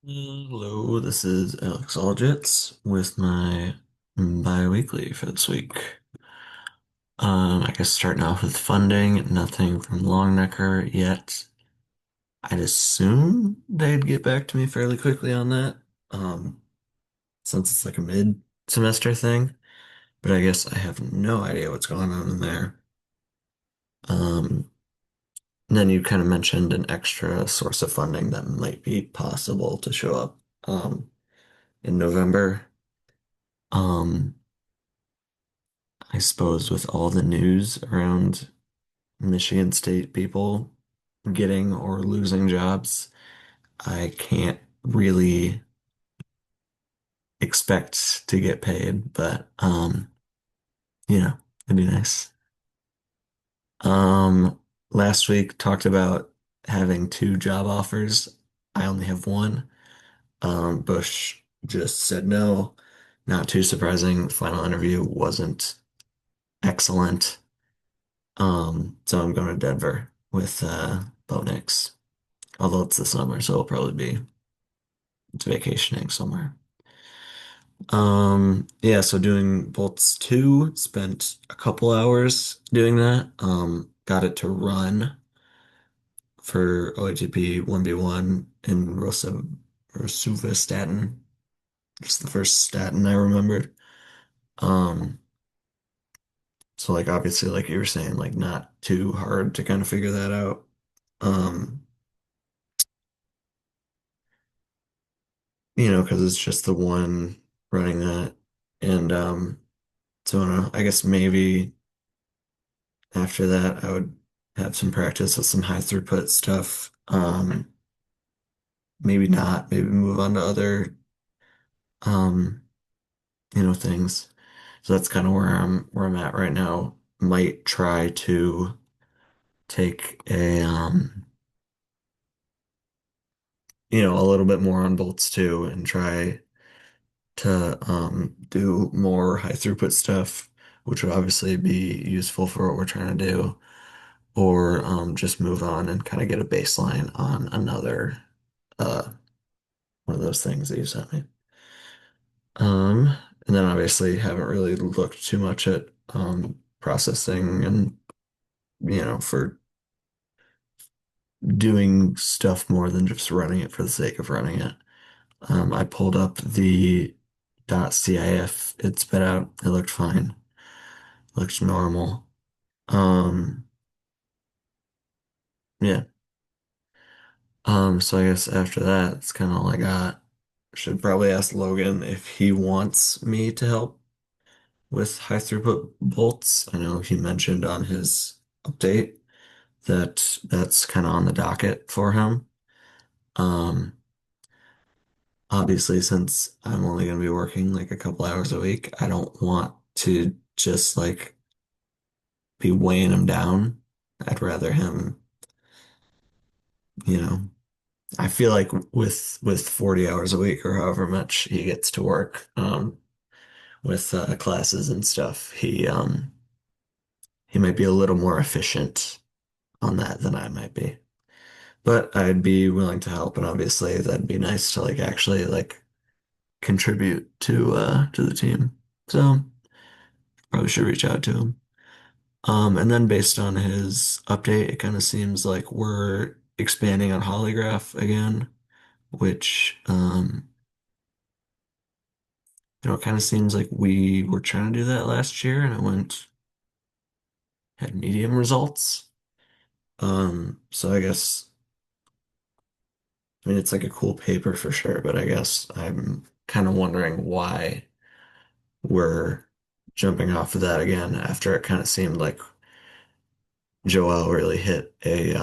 Hello, this is Alex Algitz with my biweekly for this week. I guess starting off with funding, nothing from Longnecker yet. I'd assume they'd get back to me fairly quickly on that, um, since it's like a mid-semester thing, but I guess I have no idea what's going on in there. Um, and then you kind of mentioned an extra source of funding that might be possible to show up, in November. Um, I suppose with all the news around Michigan State people getting or losing jobs, I can't really expect to get paid, but it'd be nice. Um, Last week talked about having two job offers. I only have one. Bush just said no. Not too surprising. The final interview wasn't excellent. So I'm going to Denver with Bo Nix. Although it's the summer, so it'll probably be it's vacationing somewhere. Yeah, so doing Bolts 2, spent a couple hours doing that. Got it to run for OATP 1v1 in Rosuvastatin. It's the first statin I remembered. Um, so like obviously like you were saying, like not too hard to kind of figure that out. Um, because it's just the one running that. And so I don't know, I guess maybe after that I would have some practice with some high throughput stuff. Maybe not, maybe move on to other um, things. So that's kind of where I'm at right now. Might try to take a little bit more on bolts too and try to do more high throughput stuff, which would obviously be useful for what we're trying to do, or just move on and kind of get a baseline on another uh, one of those things that you sent me. And then obviously haven't really looked too much at processing and for doing stuff more than just running it for the sake of running it. I pulled up the .cif it spit out. It looked fine. Looked normal. Um, yeah. So I guess after that, it's kind of all I got. Should probably ask Logan if he wants me to help with high throughput bolts. I know he mentioned on his update that that's kind of on the docket for him. Um, Obviously, since I'm only going to be working like a couple hours a week, I don't want to just like be weighing him down. I'd rather him, you know, I feel like with 40 hours a week or however much he gets to work, with classes and stuff, he might be a little more efficient on that than I might be. But I'd be willing to help, and obviously that'd be nice to like actually like contribute to the team. So probably should reach out to him. And then based on his update, it kind of seems like we're expanding on Hollygraph again, which it kind of seems like we were trying to do that last year and it went had medium results. So I guess I mean it's like a cool paper for sure, but I guess I'm kind of wondering why we're jumping off of that again after it kind of seemed like Joel really hit a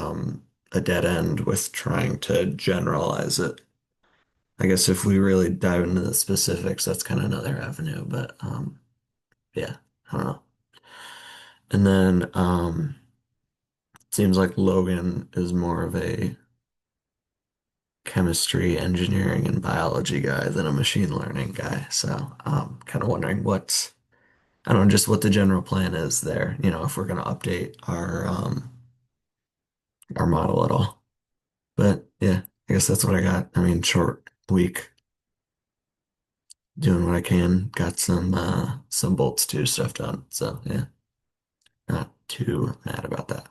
dead end with trying to generalize it. I guess if we really dive into the specifics, that's kind of another avenue, but yeah, I don't know. And then it seems like Logan is more of a chemistry, engineering, and biology guy than a machine learning guy. So kind of wondering I don't know, just what the general plan is there, if we're going to update our model at all. But yeah, I guess that's what I got. I mean, short. week, doing what I can. Got some bolts too stuff done. So yeah, not too mad about that.